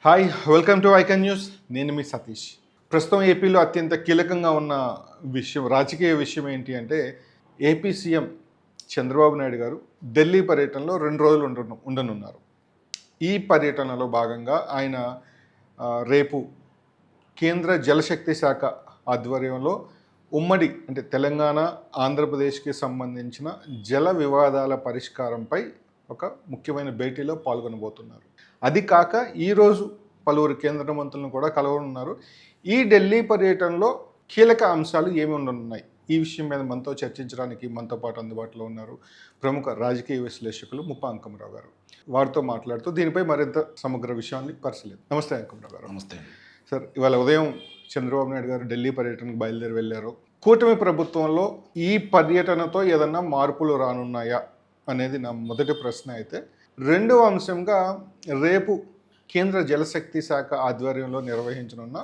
Hi, welcome to icon news. నేను మీ సతీష్. ప్రస్తుతం ఏపీలో అత్యంత కీలకంగా ఉన్న రాజకీయ విషయం ఏంటి అంటే ఏపీ సీఎం చంద్రబాబు నాయుడు గారు ఢిల్లీ పర్యటనలో 2 రోజులు ఉండనున్నారు. ఈ పర్యటనలో భాగంగా ఆయన రేపు కేంద్ర జలశక్తి శాఖ ఆధ్వర్యంలో ఉమ్మడి అంటే తెలంగాణ, ఆంధ్రప్రదేశ్కి సంబంధించిన జల వివాదాల పరిష్కారంపై ఒక ముఖ్యమైన భేటీలో పాల్గొనబోతున్నారు. అది కాక ఈరోజు పలువురు కేంద్ర మంత్రులను కూడా కలవనున్నారు. ఈ ఢిల్లీ పర్యటనలో కీలక అంశాలు ఏమి ఉండనున్నాయి, ఈ విషయం మీద మనతో చర్చించడానికి మనతో పాటు అందుబాటులో ఉన్నారు ప్రముఖ రాజకీయ విశ్లేషకులు ముప్పా అంకమరావు గారు. వారితో మాట్లాడుతూ దీనిపై మరింత సమగ్ర విషయాన్ని పరిశీలిద్దాం. నమస్తే అంకమరావు గారు. నమస్తే సార్. ఇవాళ ఉదయం చంద్రబాబు నాయుడు గారు ఢిల్లీ పర్యటనకు బయలుదేరి వెళ్ళారు. కూటమి ప్రభుత్వంలో ఈ పర్యటనతో ఏదన్నా మార్పులు రానున్నాయా అనేది నా మొదటి ప్రశ్న అయితే, రెండవ అంశంగా రేపు కేంద్ర జలశక్తి శాఖ ఆధ్వర్యంలో నిర్వహించనున్న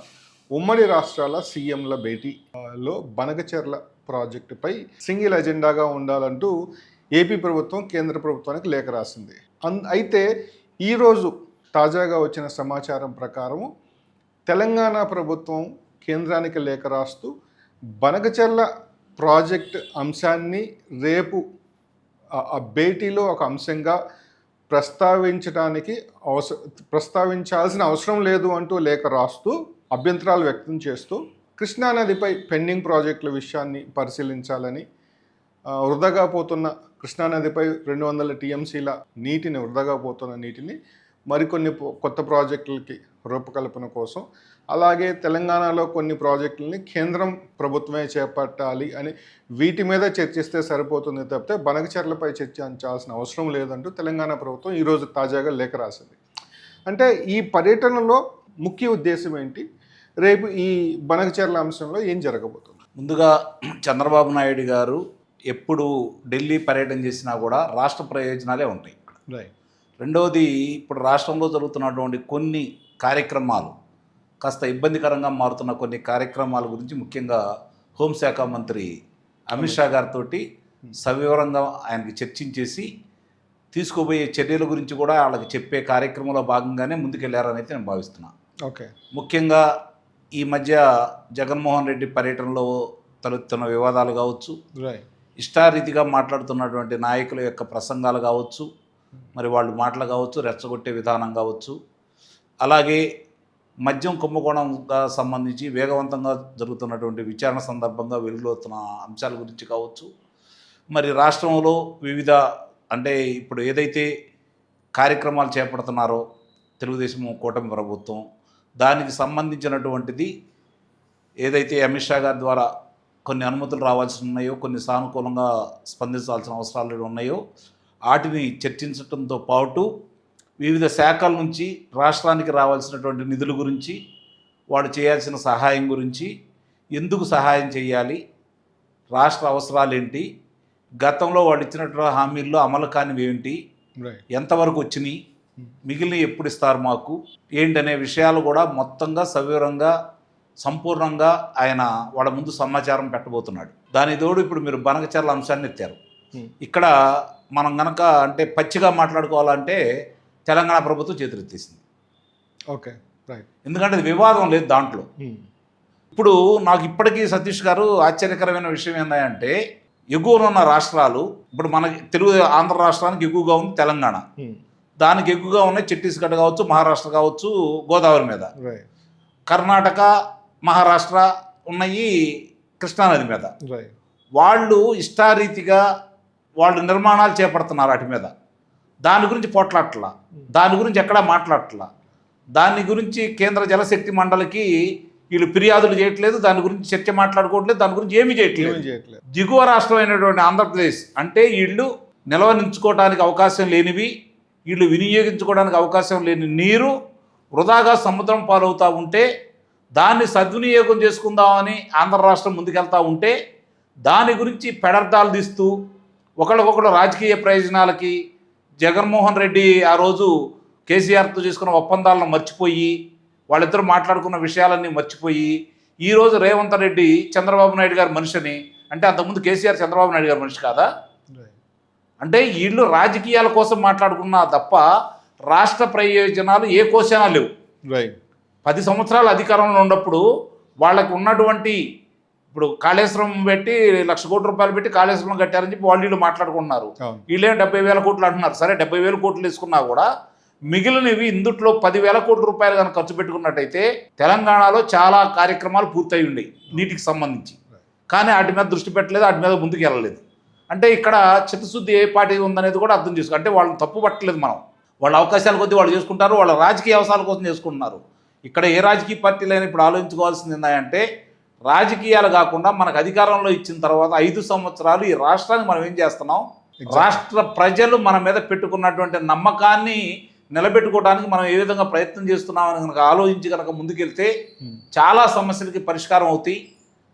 ఉమ్మడి రాష్ట్రాల సీఎంల భేటీలో బనకచెర్ల ప్రాజెక్టుపై సింగిల్ ఎజెండాగా ఉండాలంటూ ఏపీ ప్రభుత్వం కేంద్ర ప్రభుత్వానికి లేఖ రాసింది. అయితే ఈరోజు తాజాగా వచ్చిన సమాచారం ప్రకారం తెలంగాణ ప్రభుత్వం కేంద్రానికి లేఖ రాస్తూ బనకచెర్ల ప్రాజెక్ట్ అంశాన్ని రేపు ఆ భేటీలో ఒక అంశంగా ప్రస్తావించాల్సిన అవసరం లేదు అంటూ లేఖ రాస్తూ అభ్యంతరాలు వ్యక్తం చేస్తూ కృష్ణానదిపై పెండింగ్ ప్రాజెక్టుల విషయాన్ని పరిశీలించాలని, వృధాగా పోతున్న కృష్ణానదిపై 200 టీఎంసీల నీటిని వృధాగా పోతున్న నీటిని మరికొన్ని కొత్త ప్రాజెక్టులకి రూపకల్పన కోసం, అలాగే తెలంగాణలో కొన్ని ప్రాజెక్టులని కేంద్రం ప్రభుత్వమే చేపట్టాలి అని వీటి మీద చర్చిస్తే సరిపోతుంది తప్పితే బనకచెర్లపై చర్చించాల్సిన అవసరం లేదంటూ తెలంగాణ ప్రభుత్వం ఈరోజు తాజాగా లేఖ రాసింది. అంటే ఈ పర్యటనలో ముఖ్య ఉద్దేశం ఏంటి, రేపు ఈ బనకచెర్ల అంశంలో ఏం జరగబోతుంది? ముందుగా చంద్రబాబు నాయుడు గారు ఎప్పుడు ఢిల్లీ పర్యటన చేసినా కూడా రాష్ట్ర ప్రయోజనాలే ఉంటాయి. రైట్. రెండవది, ఇప్పుడు రాష్ట్రంలో జరుగుతున్నటువంటి కొన్ని కార్యక్రమాలు, కాస్త ఇబ్బందికరంగా మారుతున్న కొన్ని కార్యక్రమాల గురించి ముఖ్యంగా హోంశాఖ మంత్రి అమిత్ షా గారితో సవివరంగా ఆయనకి చర్చించేసి తీసుకోబోయే చర్యల గురించి కూడా వాళ్ళకి చెప్పే కార్యక్రమంలో భాగంగానే ముందుకెళ్లారని అయితే నేను భావిస్తున్నాను. ఓకే. ముఖ్యంగా ఈ మధ్య జగన్మోహన్ రెడ్డి పర్యటనలో తలెత్తున్న వివాదాలు కావచ్చు, ఇష్టారీతిగా మాట్లాడుతున్నటువంటి నాయకుల యొక్క ప్రసంగాలు కావచ్చు, మరి వాళ్ళు మాటలు కావచ్చు, రెచ్చగొట్టే విధానం కావచ్చు, అలాగే మద్యం కుంభకోణంగా సంబంధించి వేగవంతంగా జరుగుతున్నటువంటి విచారణ సందర్భంగా వెలుగులోతున్న అంశాల గురించి కావచ్చు, మరి రాష్ట్రంలో వివిధ అంటే ఇప్పుడు ఏదైతే కార్యక్రమాలు చేపడుతున్నారో తెలుగుదేశం కూటమి ప్రభుత్వం, దానికి సంబంధించినటువంటిది ఏదైతే అమిత్ షా గారి ద్వారా కొన్ని అనుమతులు రావాల్సి ఉన్నాయో, కొన్ని సానుకూలంగా స్పందించాల్సిన అవసరాలు ఉన్నాయో వాటిని చర్చించడంతో పాటు వివిధ శాఖల నుంచి రాష్ట్రానికి రావాల్సినటువంటి నిధుల గురించి, వాడు చేయాల్సిన సహాయం గురించి, ఎందుకు సహాయం చేయాలి, రాష్ట్ర అవసరాలు ఏంటి, గతంలో వాళ్ళు ఇచ్చినటువంటి హామీల్లో అమలు కానివి ఏంటి, ఎంతవరకు వచ్చినాయి, మిగిలిన ఎప్పుడు ఇస్తారు మాకు ఏంటనే విషయాలు కూడా మొత్తంగా సవివరంగా సంపూర్ణంగా ఆయన వాళ్ళ ముందు సమాచారం పెట్టబోతున్నాడు. దాని తోడు ఇప్పుడు మీరు బనకచెర్ల అంశాన్ని ఎత్తారు. ఇక్కడ మనం కనుక అంటే పచ్చిగా మాట్లాడుకోవాలంటే తెలంగాణ ప్రభుత్వం చేతులెత్తేసింది. Okay, right. ఎందుకంటే అది వివాదం లేదు దాంట్లో. ఇప్పుడు నాకు ఇప్పటికీ సతీష్ గారు ఆశ్చర్యకరమైన విషయం ఏంటంటే, ఎగువన ఉన్న రాష్ట్రాలు, ఇప్పుడు మనకి తెలుగు ఆంధ్ర రాష్ట్రానికి ఎగువగా ఉంది తెలంగాణ, దానికి ఎగువగా ఉన్నాయి ఛత్తీస్గఢ్ కావచ్చు, మహారాష్ట్ర కావచ్చు, గోదావరి మీద, కర్ణాటక, మహారాష్ట్ర ఉన్నాయి కృష్ణానది మీద. వాళ్ళు ఇష్టారీతిగా వాళ్ళు నిర్మాణాలు చేపడుతున్నారు వాటి మీద. దాని గురించి పోట్లాట్లా, దాని గురించి ఎక్కడా మాట్లాడట్లా, దాని గురించి కేంద్ర జలశక్తి మండలికి వీళ్ళు ఫిర్యాదులు చేయట్లేదు, దాని గురించి చర్చ మాట్లాడుకోవట్లేదు, దాని గురించి ఏమీ చేయట్లేదు. దిగువ రాష్ట్రం అయినటువంటి ఆంధ్రప్రదేశ్ అంటే వీళ్ళు నిల్వనించుకోవడానికి అవకాశం లేనివి, వీళ్ళు వినియోగించుకోవడానికి అవకాశం లేని నీరు వృధాగా సముద్రం పాలవుతూ ఉంటే దాన్ని సద్వినియోగం చేసుకుందామని ఆంధ్ర రాష్ట్రం ముందుకెళ్తూ ఉంటే దాని గురించి పెడర్థాలు తీస్తూ ఒకళ్ళకొకళ్ళు రాజకీయ ప్రయోజనాలకి జగన్మోహన్ రెడ్డి ఆ రోజు కేసీఆర్తో చేసుకున్న ఒప్పందాలను మర్చిపోయి, వాళ్ళిద్దరూ మాట్లాడుకున్న విషయాలన్నీ మర్చిపోయి, ఈరోజు రేవంత్ రెడ్డి చంద్రబాబు నాయుడు గారి మనిషిని అంటే అంతకుముందు కేసీఆర్ చంద్రబాబు నాయుడు గారి మనిషి కాదా? అంటే వీళ్ళు రాజకీయాల కోసం మాట్లాడుకున్నా తప్ప రాష్ట్ర ప్రయోజనాలు ఏ కోశానా లేవు. రైట్. 10 సంవత్సరాలు అధికారంలో ఉన్నప్పుడు వాళ్ళకి ఉన్నటువంటి ఇప్పుడు కాళేశ్వరం పెట్టి 1,00,000 కోట్ల రూపాయలు పెట్టి కాళేశ్వరం కట్టారని చెప్పి వాళ్ళు మాట్లాడుకుంటున్నారు. వీళ్ళేం 70,000 కోట్లు అంటున్నారు. సరే 70,000 కోట్లు తీసుకున్నా కూడా మిగిలినవి ఇందుట్లో 10,000 కోట్ల రూపాయలు కనుక ఖర్చు పెట్టుకున్నట్టయితే తెలంగాణలో చాలా కార్యక్రమాలు పూర్తయి ఉన్నాయి నీటికి సంబంధించి. కానీ వాటి మీద దృష్టి పెట్టలేదు, వాటి మీద ముందుకు వెళ్ళలేదు. అంటే ఇక్కడ చిత్తశుద్ధి ఏ పార్టీ ఉందనేది కూడా అర్థం చేసుకో. అంటే వాళ్ళని తప్పు పట్టలేదు మనం. వాళ్ళ అవకాశాల కొద్దీ వాళ్ళు చేసుకుంటారు, వాళ్ళ రాజకీయ అవసరాల కోసం చేసుకుంటున్నారు. ఇక్కడ ఏ రాజకీయ పార్టీలైనా ఇప్పుడు ఆలోచించుకోవాల్సింది ఏంటంటే రాజకీయాలు కాకుండా మనకు అధికారంలో ఇచ్చిన తర్వాత 5 సంవత్సరాలు ఈ రాష్ట్రాన్ని మనం ఏం చేస్తున్నాం, రాష్ట్ర ప్రజలు మన మీద పెట్టుకున్నటువంటి నమ్మకాన్ని నిలబెట్టుకోవడానికి మనం ఏ విధంగా ప్రయత్నం చేస్తున్నామని కనుక ఆలోచించి కనుక ముందుకెళ్తే చాలా సమస్యలకి పరిష్కారం అవుతాయి,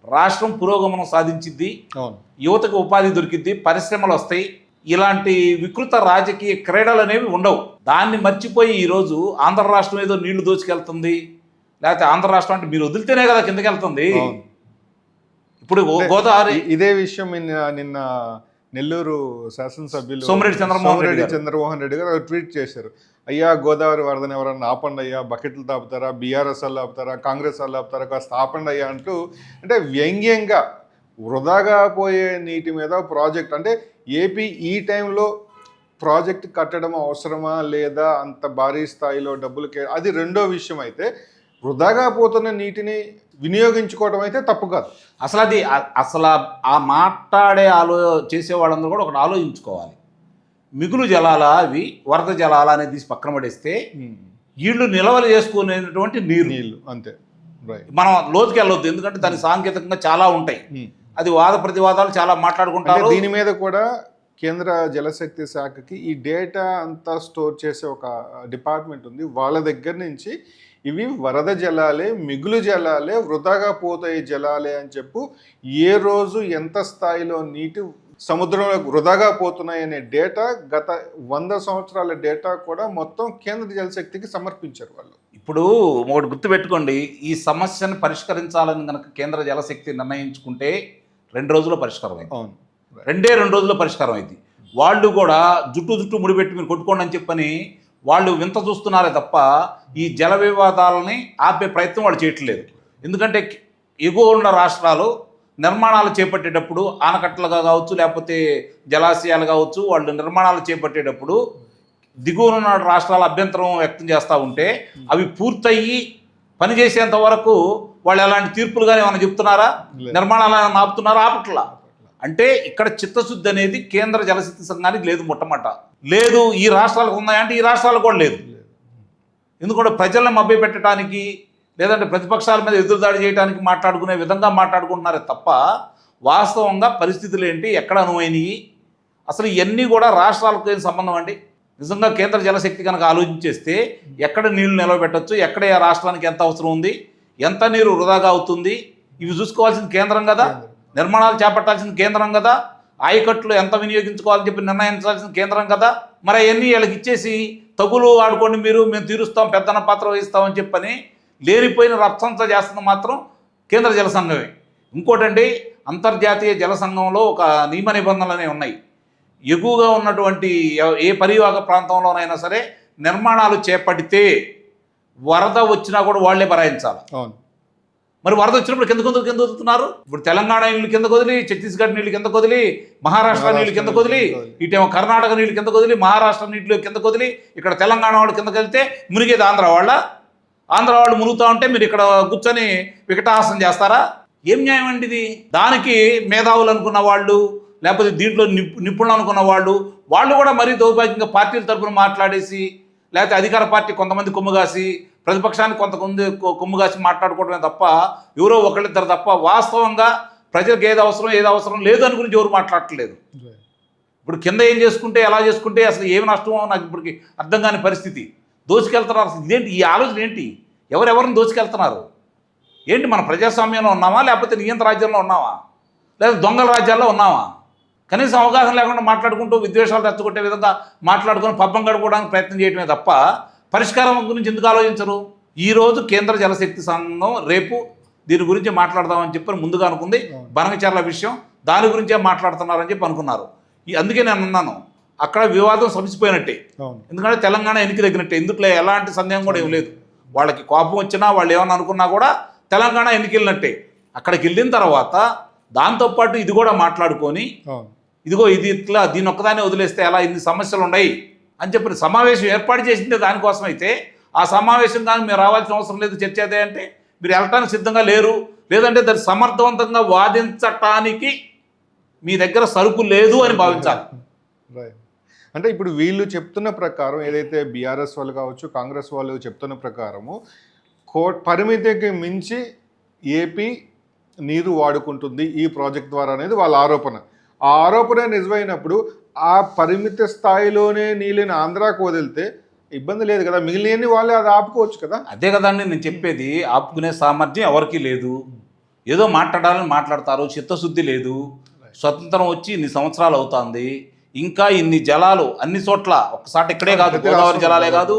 రాష్ట్రం పురోగమనం సాధించిద్ది, యువతకు ఉపాధి దొరికిద్ది, పరిశ్రమలు వస్తాయి. ఇలాంటి వికృత రాజకీయ క్రీడలు అనేవి ఉండవు. దాన్ని మర్చిపోయి ఈరోజు ఆంధ్ర రాష్ట్రం ఏదో నీళ్లు దోచుకెళ్తుంది, లేకపోతే ఆంధ్ర రాష్ట్రం అంటే మీరు వదిలితేనే కదా కిందకి వెళ్తుంది. ఇప్పుడు గోదావరి ఇదే విషయం నిన్న నెల్లూరు శాసనసభ్యులు సోమిరెడ్డి చంద్రమోహన్ రెడ్డి గారు ట్వీట్ చేశారు. అయ్యా గోదావరి వరదని ఎవరన్నా ఆపండి అయ్యా, బకెట్లు తాపుతారా, బీఆర్ఎస్ వాళ్ళు ఆపుతారా, కాంగ్రెస్ వాళ్ళు ఆపుతారా, కాస్త ఆపండి అయ్యా అంటూ, అంటే వ్యంగ్యంగా వృధాగా పోయే నీటి మీద ప్రాజెక్ట్, అంటే ఏపీ ఈ టైంలో ప్రాజెక్ట్ కట్టడం అవసరమా లేదా, అంత భారీ స్థాయిలో డబ్బులు అది రెండో విషయం. అయితే వృధాగా పోతున్న నీటిని వినియోగించుకోవడం అయితే తప్పు కాదు. అసలు ఆ మాట్లాడే చేసే వాళ్ళందరూ కూడా ఒకటి ఆలోచించుకోవాలి. మిగులు జలాలా అవి, వరద జలాలా అనేది తీసి పక్కన పడేస్తే వీళ్ళు నిల్వలు చేసుకునేటువంటి నీళ్ళు అంతే. మనం లోతుకి వెళ్ళొద్దు, ఎందుకంటే దాని సాంకేతికంగా చాలా ఉంటాయి. అది వాద ప్రతివాదాలు చాలా మాట్లాడుకుంటారు. దీని మీద కూడా కేంద్ర జలశక్తి శాఖకి ఈ డేటా అంతా స్టోర్ చేసే ఒక డిపార్ట్మెంట్ ఉంది. వాళ్ళ దగ్గర నుంచి ఇవి వరద జలాలే, మిగులు జలాలే, వృధాగా పోతాయి జలాలే అని చెప్పు, ఏ రోజు ఎంత స్థాయిలో నీటి సముద్రంలో వృధాగా పోతున్నాయి అనే డేటా గత 100 సంవత్సరాల డేటా కూడా మొత్తం కేంద్ర జలశక్తికి సమర్పించారు వాళ్ళు. ఇప్పుడు ఒకటి గుర్తుపెట్టుకోండి, ఈ సమస్యను పరిష్కరించాలని కనుక కేంద్ర జలశక్తి నిర్ణయించుకుంటే 2 రోజుల్లో పరిష్కారం అయింది. అవును, 2 రోజుల్లో పరిష్కారం అయింది. వాళ్ళు కూడా జుట్టు ముడిపెట్టి మీరు కొట్టుకోండి అని చెప్పని వాళ్ళు వింత చూస్తున్నారే తప్ప ఈ జల వివాదాలని ఆపే ప్రయత్నం వాళ్ళు చేయట్లేదు. ఎందుకంటే ఎగువ ఉన్న రాష్ట్రాలు నిర్మాణాలు చేపట్టేటప్పుడు, ఆనకట్టలుగా కావచ్చు లేకపోతే జలాశయాలు కావచ్చు, వాళ్ళు నిర్మాణాలు చేపట్టేటప్పుడు దిగువన ఉన్న రాష్ట్రాల అభ్యంతరం వ్యక్తం చేస్తూ ఉంటే అవి పూర్తయ్యి పనిచేసేంత వరకు వాళ్ళు ఎలాంటి తీర్పులు కానీ ఏమైనా చెప్తున్నారా, నిర్మాణాలు ఆపుతున్నారా? ఆపట్లా. అంటే ఇక్కడ చిత్తశుద్ధి అనేది కేంద్ర జలశక్తి సంఘానికి లేదు. మొట్టమొదట లేదు. ఈ రాష్ట్రాలకు ఉన్నాయంటే ఈ రాష్ట్రాలకు కూడా లేదు. ఎందుకంటే ప్రజలను మభ్యపెట్టడానికి లేదంటే ప్రతిపక్షాల మీద ఎదురుదాడి చేయడానికి మాట్లాడుకునే విధంగా మాట్లాడుకుంటున్నారే తప్ప వాస్తవంగా పరిస్థితులు ఏంటి, ఎక్కడ అనువైనవి, అసలు ఇవన్నీ కూడా రాష్ట్రాలకు ఏం సంబంధం అండి? నిజంగా కేంద్ర జలశక్తి కనుక ఆలోచించేస్తే ఎక్కడ నీళ్లు నిలబెట్టచ్చు, ఎక్కడ ఏ రాష్ట్రానికి ఎంత అవసరం ఉంది, ఎంత నీరు వృధాగా అవుతుంది, ఇవి చూసుకోవాల్సింది కేంద్రం కదా. నిర్మాణాలు చేపట్టాల్సిన కేంద్రం కదా. ఆయకట్లు ఎంత వినియోగించుకోవాలని చెప్పి నిర్ణయించాల్సిన కేంద్రం కదా. మరి అవన్నీ వీళ్ళకి ఇచ్చేసి తగులు ఆడుకోండి, మేము తీరుస్తాం, పెద్దన పాత్ర వహిస్తామని చెప్పని లేనిపోయిన రప్సంతా చేస్తున్న మాత్రం కేంద్ర జల సంఘమే. ఇంకోటండి, అంతర్జాతీయ జల సంఘంలో ఒక నియమ నిబంధనలు అనేవి ఉన్నాయి. ఎగువగా ఉన్నటువంటి ఏ పరివాహక ప్రాంతంలోనైనా సరే నిర్మాణాలు చేపడితే వరద వచ్చినా కూడా వాళ్లే భరాయించాలి. మరి వరద వచ్చినప్పుడు కింద వదులుతున్నారు. ఇప్పుడు తెలంగాణ నీళ్ళు కింద వదిలి, ఛత్తీస్గఢ్ నీళ్ళు కింద వదిలి, మహారాష్ట్ర నీళ్ళు కింద వదిలి, ఇటేమో కర్ణాటక నీళ్ళు కింద వదిలి, మహారాష్ట్ర నీళ్ళు కింద వదిలి, ఇక్కడ తెలంగాణ వాళ్ళు కిందకి వెళ్తే మునిగేది ఆంధ్ర వాళ్ళు మునుగుతూ ఉంటే మీరు ఇక్కడ కూర్చొని వికటాసనం చేస్తారా? ఏం న్యాయం అండి ఇది? దానికి మేధావులు అనుకున్న వాళ్ళు లేకపోతే దీంట్లో నిపుణులు అనుకున్న వాళ్ళు కూడా మరీ దౌర్భాగ్యంగా పార్టీల తరఫున మాట్లాడేసి, లేకపోతే అధికార పార్టీ కొంతమంది కొమ్ముగాసి, ప్రతిపక్షానికి కొంతమంది కొమ్ముగాసి మాట్లాడుకోవడమే తప్ప ఎవరో ఒకళ్ళిద్దరు తప్ప వాస్తవంగా ప్రజలకు ఏది అవసరం లేదు అని గురించి ఎవరు మాట్లాడట్లేదు. ఇప్పుడు కింద ఏం చేసుకుంటే ఎలా చేసుకుంటే అసలు ఏమి నష్టమో నాకు ఇప్పటికి అర్థం కాని పరిస్థితి. దోచుకెళ్తున్నారు. అసలు ఇదేంటి? ఈ ఆలోచన ఏంటి? ఎవరెవరిని దోచుకెళ్తున్నారు ఏంటి? మన ప్రజాస్వామ్యంలో ఉన్నామా, లేకపోతే నియంత్ర రాజ్యంలో ఉన్నామా, లేదా దొంగల రాజ్యాల్లో ఉన్నామా? కనీసం అవగాహన లేకుండా మాట్లాడుకుంటూ విద్వేషాలు రెచ్చగొట్టే విధంగా మాట్లాడుకొని పబ్బం గడుపుకోవడానికి ప్రయత్నం చేయడమే తప్ప పరిష్కారం గురించి ఎందుకు ఆలోచించరు? ఈరోజు కేంద్ర జలశక్తి సంఘం రేపు దీని గురించి మాట్లాడదామని చెప్పి ముందుగా అనుకుంది. బనకచర్ల విషయం దాని గురించే మాట్లాడుతున్నారని చెప్పి అనుకున్నారు. అందుకే నేను అన్నాను, అక్కడ వివాదం సమసిపోయినట్టే. ఎందుకంటే తెలంగాణ ఎన్నిక తగ్గినట్టే, ఇందులో ఎలాంటి సందేహం కూడా ఏం లేదు. వాళ్ళకి కోపం వచ్చినా వాళ్ళు ఏమన్నా అనుకున్నా కూడా తెలంగాణ ఎన్నికెళ్ళినట్టే. అక్కడికి వెళ్ళిన తర్వాత దాంతోపాటు ఇది కూడా మాట్లాడుకొని ఇదిగో ఇది ఇట్లా దీని ఒక్కదాన్ని వదిలేస్తే ఎలా ఇన్ని సమస్యలు ఉన్నాయి అని చెప్పి సమావేశం ఏర్పాటు చేసిందే దానికోసం అయితే ఆ సమావేశం కానీ మీరు రావాల్సిన అవసరం లేదు, చర్చ అదే అంటే మీరు వెళ్ళటానికి సిద్ధంగా లేరు, లేదంటే దాన్ని సమర్థవంతంగా వాదించటానికి మీ దగ్గర సరుకు లేదు అని భావించాలి. అంటే ఇప్పుడు వీళ్ళు చెప్తున్న ప్రకారం ఏదైతే బీఆర్ఎస్ వాళ్ళు కావచ్చు కాంగ్రెస్ వాళ్ళు చెప్తున్న ప్రకారము పరిమితికి మించి ఏపీ నీరు వాడుకుంటుంది ఈ ప్రాజెక్ట్ ద్వారా అనేది వాళ్ళ ఆరోపణ. ఆ ఆరోపణ నిజమైనప్పుడు ఆ పరిమిత స్థాయిలోనే నీళ్ళని ఆంధ్రాకు వదిలితే ఇబ్బంది లేదు కదా, మిగిలిన వాళ్ళే అది ఆపుకోవచ్చు కదా. అదే కదండి నేను చెప్పేది, ఆపుకునే సామర్థ్యం ఎవరికీ లేదు. ఏదో మాట్లాడాలని మాట్లాడతారు, చిత్తశుద్ధి లేదు. స్వతంత్రం వచ్చి ఇన్ని సంవత్సరాలు అవుతుంది, ఇంకా ఇన్ని జలాలు అన్ని చోట్ల ఒక్కసారి ఇక్కడే కాదు, గోదావరి జలాలే కాదు,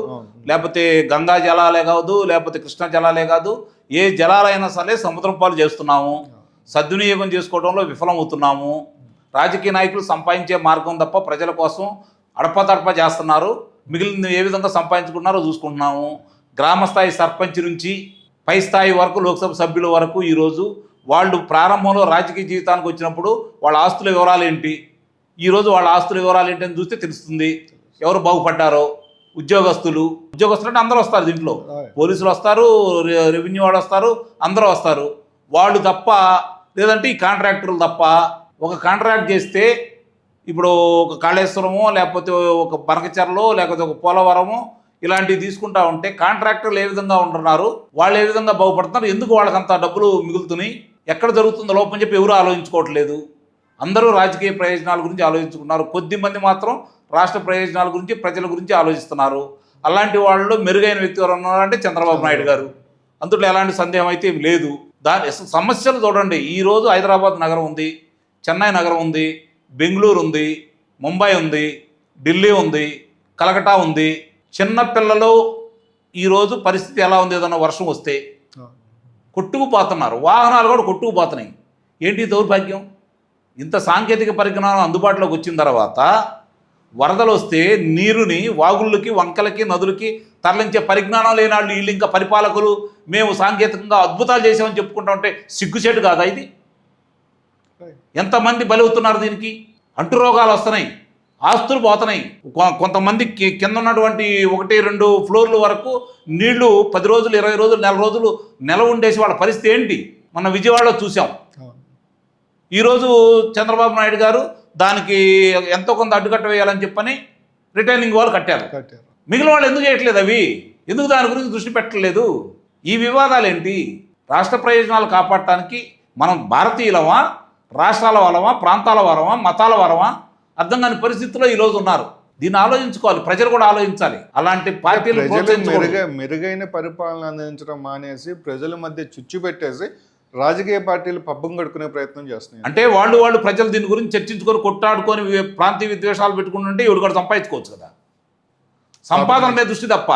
లేకపోతే గంగా జలాలే కాదు, లేకపోతే కృష్ణా జలాలే కాదు, ఏ జలాలైనా సరే సముద్రం పాలు చేస్తున్నాము, సద్వినియోగం చేసుకోవడంలో విఫలమవుతున్నాము. రాజకీయ నాయకులు సంపాదించే మార్గం తప్ప ప్రజల కోసం అడపతడప చేస్తున్నారు. మిగిలిన ఏ విధంగా సంపాదించుకున్నారో చూసుకుంటున్నాము. గ్రామ స్థాయి సర్పంచ్ నుంచి పై స్థాయి వరకు లోక్సభ సభ్యుల వరకు ఈరోజు వాళ్ళు ప్రారంభంలో రాజకీయ జీవితానికి వచ్చినప్పుడు వాళ్ళ ఆస్తుల వివరాలు ఏంటి, ఈరోజు వాళ్ళ ఆస్తుల వివరాలు ఏంటి అని చూస్తే తెలుస్తుంది ఎవరు బాగుపడ్డారో. ఉద్యోగస్తులు అంటే అందరూ వస్తారు దీంట్లో, పోలీసులు వస్తారు, రెవెన్యూ వాళ్ళు వస్తారు, అందరూ వస్తారు. వాళ్ళు తప్ప, లేదంటే ఈ కాంట్రాక్టర్లు తప్ప. ఒక కాంట్రాక్ట్ చేస్తే ఇప్పుడు ఒక కాళేశ్వరమో లేకపోతే ఒక బనకచెరలో లేకపోతే ఒక పోలవరమో ఇలాంటివి తీసుకుంటా ఉంటే కాంట్రాక్టర్లు ఏ విధంగా ఉంటున్నారు, వాళ్ళు ఏ విధంగా బాగుపడుతున్నారు, ఎందుకు వాళ్ళకంత డబ్బులు మిగులుతున్నాయి, ఎక్కడ జరుగుతుందో లోపని చెప్పి ఎవరు ఆలోచించుకోవట్లేదు. అందరూ రాజకీయ ప్రయోజనాల గురించి ఆలోచించుకున్నారు. కొద్దిమంది మాత్రం రాష్ట్ర ప్రయోజనాల గురించి ప్రజల గురించి ఆలోచిస్తున్నారు. అలాంటి వాళ్ళు మెరుగైన వ్యక్తి ఎవరు ఉన్నారంటే చంద్రబాబు నాయుడు గారు. అందులో ఎలాంటి సందేహం అయితే లేదు. దాని సమస్యలు చూడండి, ఈరోజు హైదరాబాద్ నగరం ఉంది, చెన్నై నగరం ఉంది, బెంగళూరు ఉంది, ముంబై ఉంది, ఢిల్లీ ఉంది, కలకటా ఉంది. చిన్నపిల్లలు ఈరోజు పరిస్థితి ఎలా ఉంది, ఏదన్నా వర్షం వస్తే కొట్టుకుపోతున్నారు, వాహనాలు కూడా కొట్టుకుపోతున్నాయి. ఏంటి దౌర్భాగ్యం? ఇంత సాంకేతిక పరిజ్ఞానం అందుబాటులోకి వచ్చిన తర్వాత వరదలు వస్తే నీరుని వాగుళ్ళకి వంకలకి నదులకి తరలించే పరిజ్ఞానం లేని వాళ్ళు వీళ్ళు ఇంకా పరిపాలకులు మేము సాంకేతికంగా అద్భుతాలు చేసామని చెప్పుకుంటా ఉంటే సిగ్గుచేటు కాదా ఇది? ఎంతమంది బలవుతున్నారు దీనికి? అంటురోగాలు వస్తున్నాయి, ఆస్తులు పోతున్నాయి. కొంతమంది కింద ఉన్నటువంటి 1-2 ఫ్లోర్ల వరకు నీళ్లు 10 రోజులు 20 రోజులు నెల రోజులు నెల ఉండేసి వాళ్ళ పరిస్థితి ఏంటి మన విజయవాడలో చూసాం. ఈరోజు చంద్రబాబు నాయుడు గారు దానికి ఎంతో కొంత అడ్డుకట్ట వేయాలని చెప్పని రిటైనింగ్ వాళ్ళు కట్టారు. మిగిలిన వాళ్ళు ఎందుకు చేయట్లేదు? అవి ఎందుకు దాని గురించి దృష్టి పెట్టలేదు? ఈ వివాదాలు ఏంటి? రాష్ట్ర ప్రయోజనాలు కాపాడటానికి మనం భారతీయులమా, రాష్ట్రాల వాళ్ళమా, ప్రాంతాల వారమా, మతాల వారమా అర్థం కాని పరిస్థితుల్లో ఈరోజు ఉన్నారు. దీన్ని ఆలోచించుకోవాలి, ప్రజలు కూడా ఆలోచించాలి. అలాంటి పార్టీలు మెరుగైన పరిపాలన అందించడం మానేసి ప్రజల మధ్య చుచ్చు పెట్టేసి రాజకీయ పార్టీలు పబ్బం గడుకునే ప్రయత్నం చేస్తున్నాయి. అంటే వాళ్ళు ప్రజలు దీని గురించి చర్చించుకొని కొట్టాడుకొని ప్రాంతీయ విద్వేషాలు పెట్టుకుంటుంటే ఇవి కూడా సంపాదించుకోవచ్చు కదా. సంపాదన మీద దృష్టి తప్ప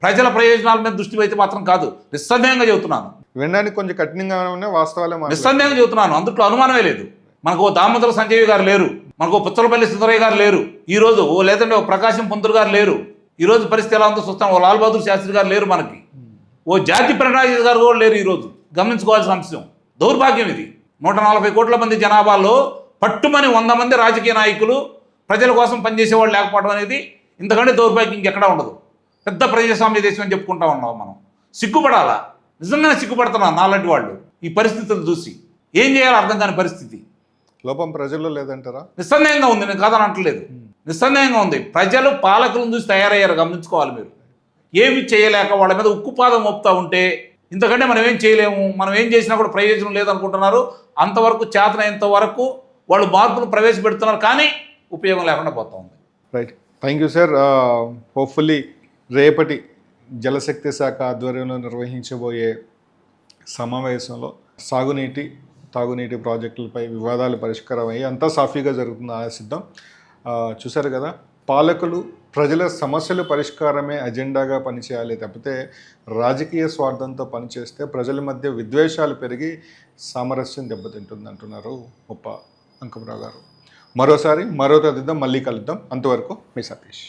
ప్రజల ప్రయోజనాల మీద దృష్టి అయితే మాత్రం కాదు. నిస్సందేహంగా చెబుతున్నాను, వినడానికి కొంచెం కఠినంగా ఉన్న వాస్తవాలే, నిస్సందేహంగా చెబుతున్నాను. అందుట్లో అనుమానమే లేదు. మనకు దామోదర సంజయ్ గారు లేరు, మనకు పుచ్చలపల్లి సుందరయ్య గారు లేరు ఈరోజు, లేదంటే ఓ ప్రకాశం పంతులు గారు లేరు. ఈరోజు పరిస్థితి ఎలా ఉందో చూస్తాం. ఓ లాల్ బహదూర్ శాస్త్రి గారు లేరు, మనకి ఓ జాతి ప్రణాళిక గారు కూడా లేరు. ఈరోజు గమనించుకోవాల్సిన అంశం, దౌర్భాగ్యం ఇది. 140 కోట్ల మంది జనాభాలో పట్టుమని 100 మంది రాజకీయ నాయకులు ప్రజల కోసం పనిచేసేవాళ్ళు లేకపోవడం అనేది ఇంతకంటే దౌర్భాగ్యం ఇంకెక్కడా ఉండదు. పెద్ద ప్రజాస్వామ్య దేశం అని చెప్పుకుంటా ఉన్నాం మనం. సిగ్గుపడాలా, నిజంగానే సిగ్గుపడుతున్నాం నాలాంటి వాళ్ళు ఈ పరిస్థితులు చూసి. ఏం చేయాలో అర్థం కాని పరిస్థితి. లోపం ప్రజల్లో లేదంటారా? నిస్సందేహంగా ఉంది, నేను కాదని అంటలేదు, నిస్సందేహంగా ఉంది. ప్రజలు పాలకులను చూసి తయారయ్యారు, గమనించుకోవాలి మీరు. ఏమి చేయలేక వాళ్ళ మీద ఉక్కుపాదం మోపుతా ఉంటే ఇంతకంటే మనం ఏం చేయలేము, మనం ఏం చేసినా కూడా ప్రయోజనం లేదనుకుంటున్నారు. అంతవరకు చేతనైనంత వరకు వాళ్ళు మార్పులు ప్రవేశపెడుతున్నారు, కానీ ఉపయోగం లేకుండా పోతా ఉంది. Right, thank you sir. Hopefully రేపటి జలశక్తి శాఖ ఆధ్వర్యంలో నిర్వహించబోయే సమావేశంలో సాగునీటి తాగునీటి ప్రాజెక్టులపై వివాదాలు పరిష్కారం అయ్యి అంతా సాఫీగా జరుగుతుంది ఆశిద్దాం. చూశారు కదా, పాలకులు ప్రజల సమస్యలు పరిష్కారమే అజెండాగా పనిచేయాలి తప్పితే రాజకీయ స్వార్థంతో పనిచేస్తే ప్రజల మధ్య విద్వేషాలు పెరిగి సామరస్యం దెబ్బతింటుంది అంటున్నారు ముప్ప అంకమరావు గారు. మరోసారి మరో తదిద్దాం, మళ్ళీ కలుద్దాం. అంతవరకు మీ సతీష్.